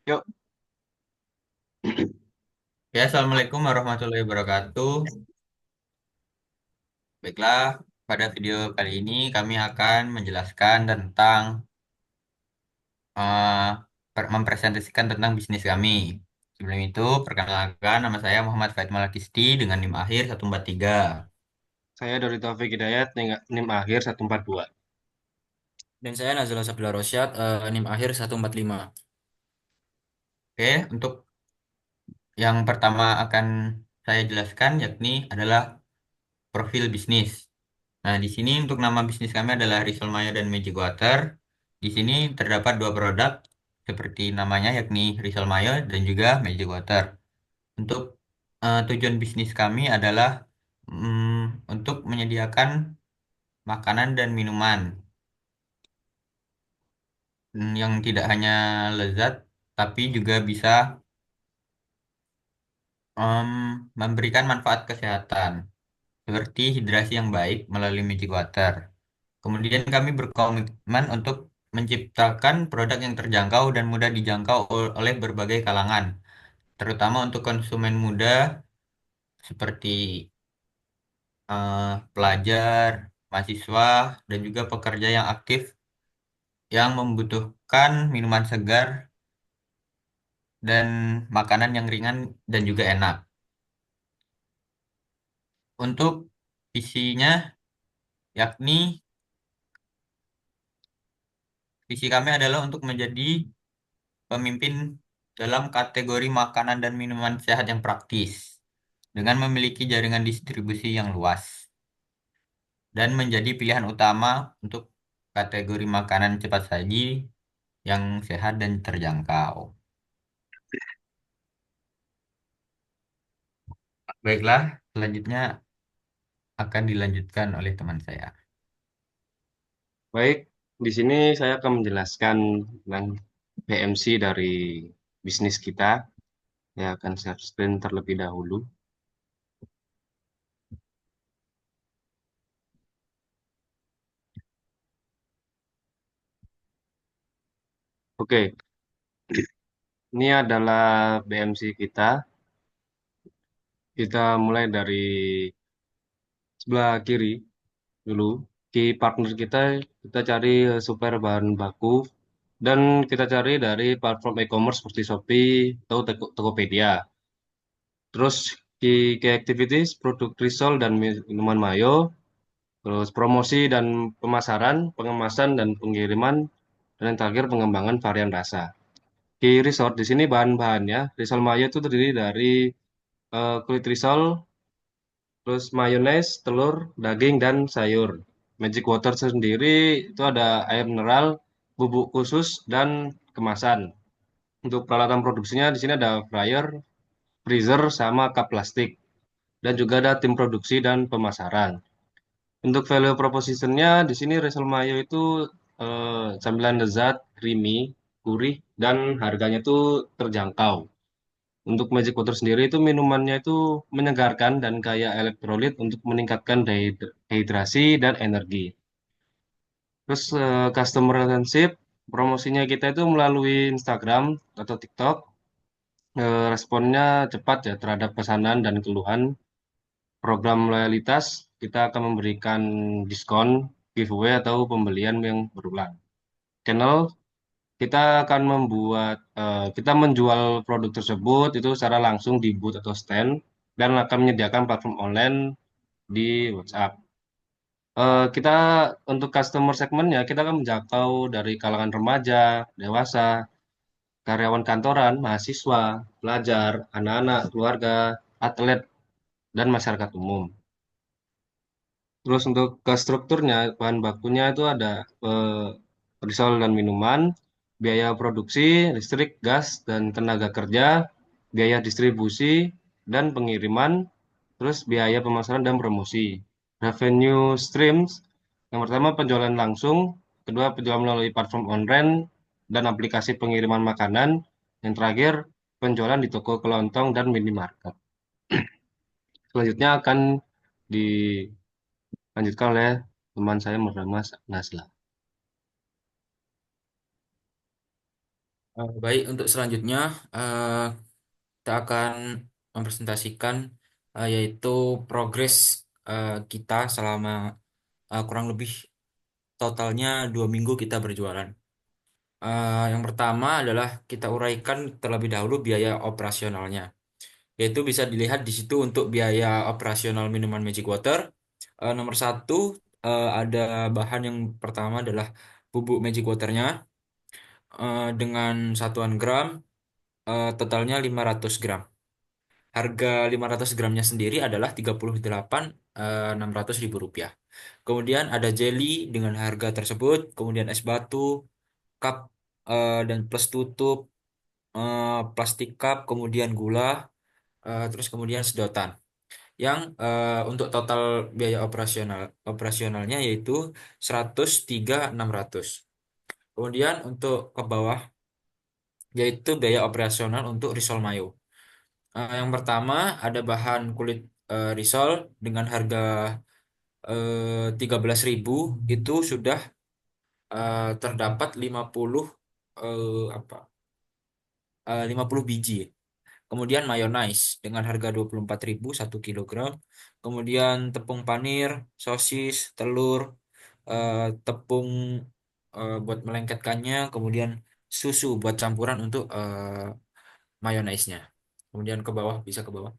Yuk, Ya, Assalamualaikum warahmatullahi wabarakatuh. Baiklah, pada video kali ini kami akan menjelaskan tentang eh, mempresentasikan tentang bisnis kami. Sebelum itu, perkenalkan nama saya Muhammad Faid Malakisti dengan NIM akhir 143. saya dari Taufik Hidayat, NIM akhir 142. Dan saya Nazila Sabila Rosyad, NIM akhir 145. Oke, untuk yang pertama akan saya jelaskan yakni adalah profil bisnis. Nah, di sini untuk nama bisnis kami adalah Rizal Maya dan Magic Water. Di sini terdapat dua produk seperti namanya yakni Rizal Maya dan juga Magic Water. Untuk tujuan bisnis kami adalah untuk menyediakan makanan dan minuman yang tidak hanya lezat tapi juga bisa em, memberikan manfaat kesehatan seperti hidrasi yang baik melalui Magic Water. Kemudian kami berkomitmen untuk menciptakan produk yang terjangkau dan mudah dijangkau oleh berbagai kalangan, terutama untuk konsumen muda seperti pelajar, mahasiswa, dan juga pekerja yang aktif yang membutuhkan minuman segar dan makanan yang ringan dan juga enak. Untuk visinya, yakni visi kami adalah untuk menjadi pemimpin dalam kategori makanan dan minuman sehat yang praktis, dengan memiliki jaringan distribusi yang luas dan menjadi pilihan utama untuk kategori makanan cepat saji yang sehat dan terjangkau. Baiklah, selanjutnya akan dilanjutkan oleh teman saya. Baik, di sini saya akan menjelaskan tentang PMC dari bisnis kita. Saya akan share screen terlebih dahulu. Oke, ini adalah BMC kita. Kita mulai dari sebelah kiri dulu. Key partner kita, kita cari supplier bahan baku. Dan kita cari dari platform e-commerce seperti Shopee atau Tokopedia. Terus key activities, produk risol dan minuman mayo, terus promosi dan pemasaran, pengemasan dan pengiriman, dan yang terakhir pengembangan varian rasa. Key resort di sini bahan-bahannya, risol mayo itu terdiri dari kulit risol, terus mayones, telur, daging, dan sayur. Magic water sendiri itu ada air mineral, bubuk khusus, dan kemasan. Untuk peralatan produksinya di sini ada fryer, freezer, sama cup plastik. Dan juga ada tim produksi dan pemasaran. Untuk value propositionnya di sini Resel Mayo itu camilan lezat, creamy, gurih, dan harganya itu terjangkau. Untuk Magic Water sendiri itu minumannya itu menyegarkan dan kaya elektrolit untuk meningkatkan dehidrasi dan energi. Terus customer relationship, promosinya kita itu melalui Instagram atau TikTok. Responnya cepat ya terhadap pesanan dan keluhan. Program loyalitas, kita akan memberikan diskon, giveaway, atau pembelian yang berulang. Channel, kita akan kita menjual produk tersebut itu secara langsung di booth atau stand, dan akan menyediakan platform online di WhatsApp. Kita untuk customer segmennya, kita akan menjangkau dari kalangan remaja, dewasa, karyawan kantoran, mahasiswa, pelajar, anak-anak, keluarga, atlet, dan masyarakat umum. Terus untuk ke strukturnya, bahan bakunya itu ada risol dan minuman, biaya produksi, listrik, gas, dan tenaga kerja, biaya distribusi dan pengiriman, terus biaya pemasaran dan promosi. Revenue streams, yang pertama penjualan langsung, kedua penjualan melalui platform online dan aplikasi pengiriman makanan, yang terakhir penjualan di toko kelontong dan minimarket. Selanjutnya akan di lanjutkan oleh teman saya bernama Nasla. Baik, untuk selanjutnya eh, kita akan mempresentasikan yaitu progres kita selama kurang lebih totalnya 2 minggu kita berjualan. Yang pertama adalah kita uraikan terlebih dahulu biaya operasionalnya, yaitu bisa dilihat di situ untuk biaya operasional minuman Magic Water. Nomor satu ada bahan yang pertama adalah bubuk Magic Waternya dengan satuan gram totalnya 500 gram. Harga 500 gramnya sendiri adalah 38.600 ribu rupiah. Kemudian ada jelly dengan harga tersebut, kemudian es batu, cup dan plus tutup, plastik cup, kemudian gula, terus kemudian sedotan. Yang untuk total biaya operasionalnya yaitu 103.600. Kemudian untuk ke bawah yaitu biaya operasional untuk risol mayo. Yang pertama ada bahan kulit risol dengan harga 13.000 itu sudah terdapat 50 apa 50 biji. Kemudian mayonnaise dengan harga 24.000 1 kilogram. Kemudian tepung panir, sosis, telur, tepung buat melengketkannya, kemudian susu buat campuran untuk mayonnaise-nya. Kemudian ke bawah, bisa ke bawah.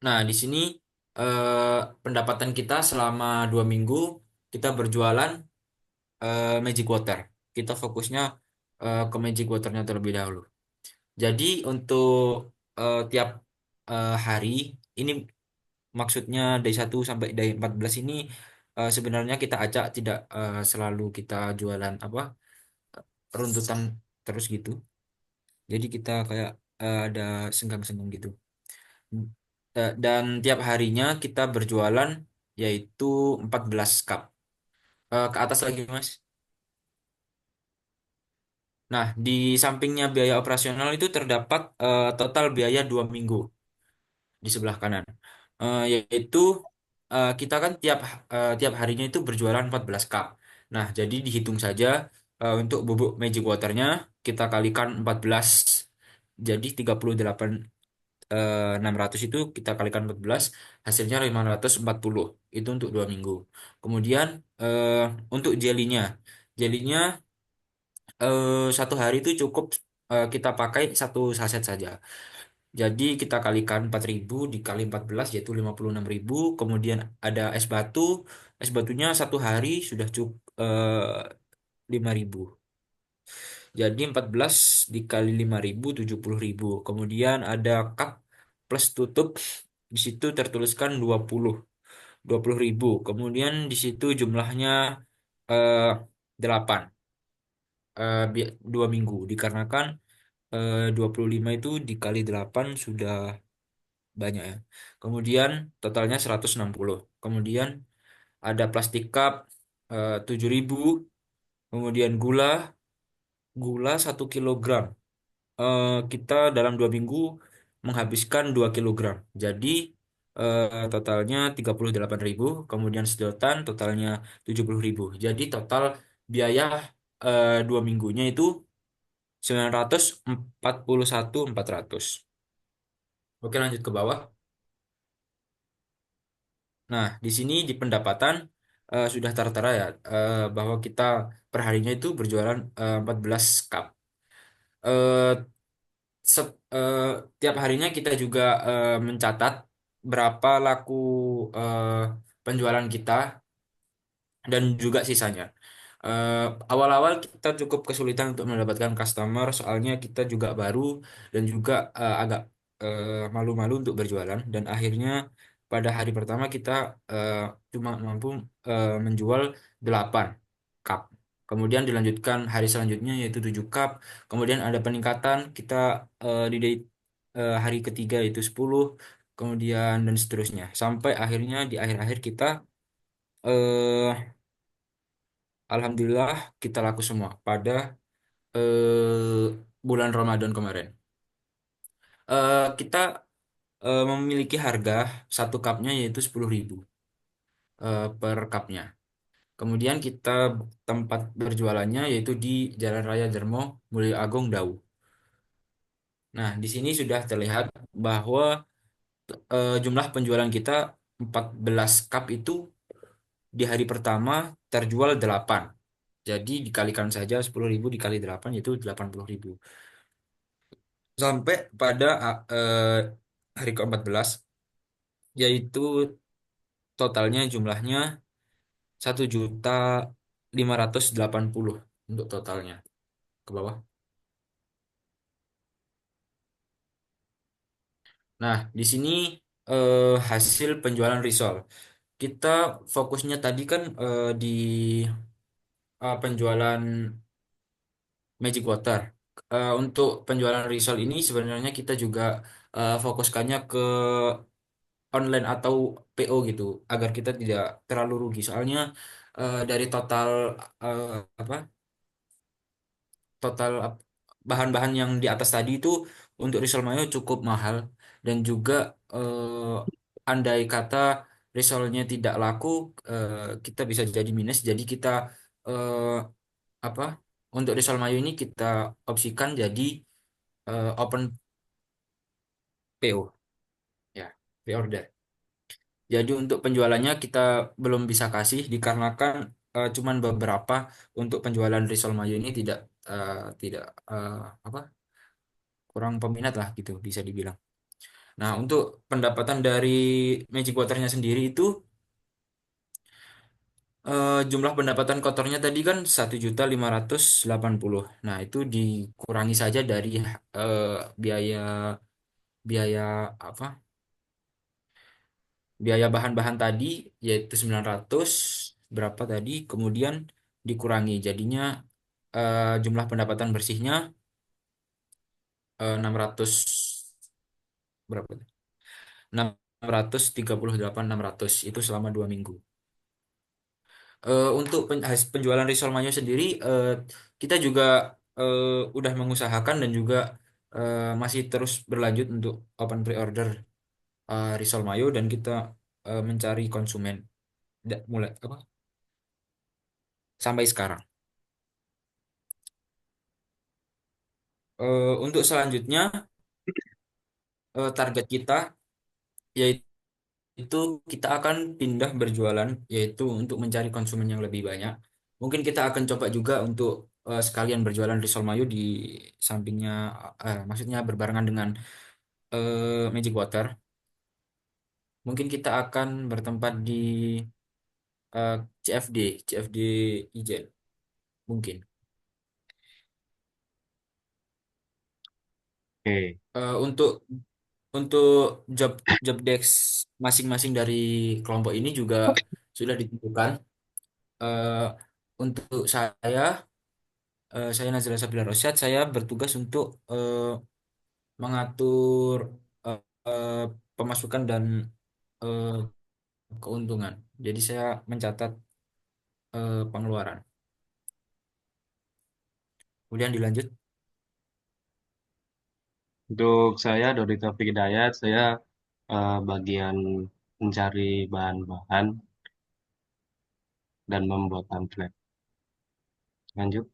Nah, di sini pendapatan kita selama 2 minggu kita berjualan Magic Water. Kita fokusnya ke Magic Waternya terlebih dahulu. Jadi untuk tiap hari ini maksudnya dari 1 sampai dari 14 ini sebenarnya kita acak tidak selalu kita jualan apa runtutan terus gitu. Jadi kita kayak ada senggang-senggang gitu. Dan tiap harinya kita berjualan yaitu 14 cup. Ke atas lagi, Mas. Nah, di sampingnya biaya operasional itu terdapat total biaya 2 minggu di sebelah kanan. Yaitu kita kan tiap harinya itu berjualan 14 cup. Nah, jadi dihitung saja untuk bubuk Magic Waternya kita kalikan 14. Jadi 38.600 itu kita kalikan 14 hasilnya 540 itu untuk 2 minggu. Kemudian eh, untuk jelinya, jelinya 1 hari itu cukup kita pakai 1 saset saja. Jadi kita kalikan 4.000 dikali 14 yaitu 56.000. Kemudian ada es batu, es batunya 1 hari sudah cukup 5.000. Jadi 14 dikali 5.000 70.000. Kemudian ada cup plus tutup di situ tertuliskan 20.000. Kemudian di situ jumlahnya eh, 8 2 minggu dikarenakan 25 itu dikali 8 sudah banyak ya. Kemudian totalnya 160. Kemudian ada plastik cup 7.000. Kemudian gula gula 1 kilogram. Kita dalam 2 minggu menghabiskan 2 kilogram. Jadi totalnya 38.000. Kemudian sedotan totalnya 70.000. Jadi total biaya 2 minggunya itu 941.400. Oke, lanjut ke bawah. Nah, di sini di pendapatan sudah tertera ya bahwa kita perharinya itu berjualan 14 cup. Eh, eh, Tiap harinya kita juga mencatat berapa laku eh, penjualan kita dan juga sisanya. Eh, Awal-awal kita cukup kesulitan untuk mendapatkan customer, soalnya kita juga baru dan juga agak malu-malu untuk berjualan. Dan akhirnya pada hari pertama kita eh, cuma mampu menjual 8 cup. Kemudian dilanjutkan hari selanjutnya yaitu 7 cup. Kemudian ada peningkatan kita hari ketiga yaitu 10. Kemudian dan seterusnya. Sampai akhirnya di akhir-akhir kita eh, Alhamdulillah kita laku semua pada bulan Ramadan kemarin. Kita memiliki harga 1 cupnya yaitu 10.000 per cupnya. Kemudian kita tempat berjualannya yaitu di Jalan Raya Dermo, Mulia Agung, Dau. Nah, di sini sudah terlihat bahwa jumlah penjualan kita 14 cup itu di hari pertama terjual 8. Jadi dikalikan saja 10.000 dikali 8 yaitu 80.000. Sampai pada hari ke-14 yaitu totalnya jumlahnya 1.580.000 untuk totalnya. Ke bawah. Nah, di sini hasil penjualan risol. Kita fokusnya tadi kan di penjualan Magic Water. Untuk penjualan risol ini sebenarnya kita juga fokuskannya ke online atau PO gitu agar kita tidak terlalu rugi. Soalnya dari total eh, apa total bahan-bahan yang di atas tadi itu untuk risol mayo cukup mahal dan juga andai kata risolnya tidak laku kita bisa jadi minus. Jadi kita eh, apa untuk risol mayo ini kita opsikan jadi open PO ya, pre-order. Jadi untuk penjualannya kita belum bisa kasih dikarenakan cuman beberapa untuk penjualan risol mayo ini tidak eh, apa kurang peminat lah gitu bisa dibilang. Nah, untuk pendapatan dari Magic Waternya sendiri itu jumlah pendapatan kotornya tadi kan 1.580.000. Nah, itu dikurangi saja dari eh, biaya biaya apa? Biaya bahan-bahan tadi yaitu 900 berapa tadi, kemudian dikurangi jadinya jumlah pendapatan bersihnya 600 berapa? 638.600 itu selama 2 minggu. Untuk penjualan risol mayo sendiri, kita juga eh, udah mengusahakan dan juga masih terus berlanjut untuk open pre-order risol mayo dan kita mencari konsumen mulai apa sampai sekarang. Untuk selanjutnya target kita yaitu kita akan pindah berjualan yaitu untuk mencari konsumen yang lebih banyak. Mungkin kita akan coba juga untuk sekalian berjualan risol mayo di sampingnya, maksudnya berbarengan dengan Magic Water. Mungkin kita akan bertempat di CFD Ijen mungkin. Oke. Untuk untuk job job desk masing-masing dari kelompok ini juga sudah ditentukan. Eh, untuk saya Nazila Sabila Rosyad, saya bertugas untuk mengatur eh, eh, pemasukan dan eh, keuntungan. Jadi saya mencatat pengeluaran. Kemudian dilanjut. Untuk saya, Dodi Taufik Hidayat, saya bagian mencari bahan-bahan dan membuat pamflet. Lanjut.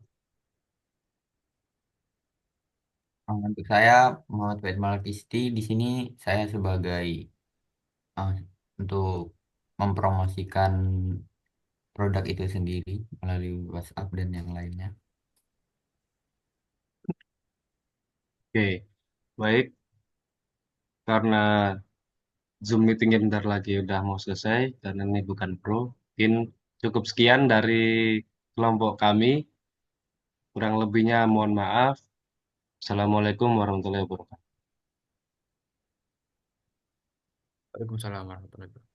Untuk saya, Muhammad Faid Malkisti, di sini saya sebagai eh, untuk mempromosikan produk itu sendiri melalui WhatsApp dan yang lainnya. Oke, baik. Karena Zoom meetingnya bentar lagi udah mau selesai, dan ini bukan pro. Mungkin cukup sekian dari kelompok kami. Kurang lebihnya mohon maaf. Assalamualaikum warahmatullahi wabarakatuh. Waalaikumsalam warahmatullahi wabarakatuh.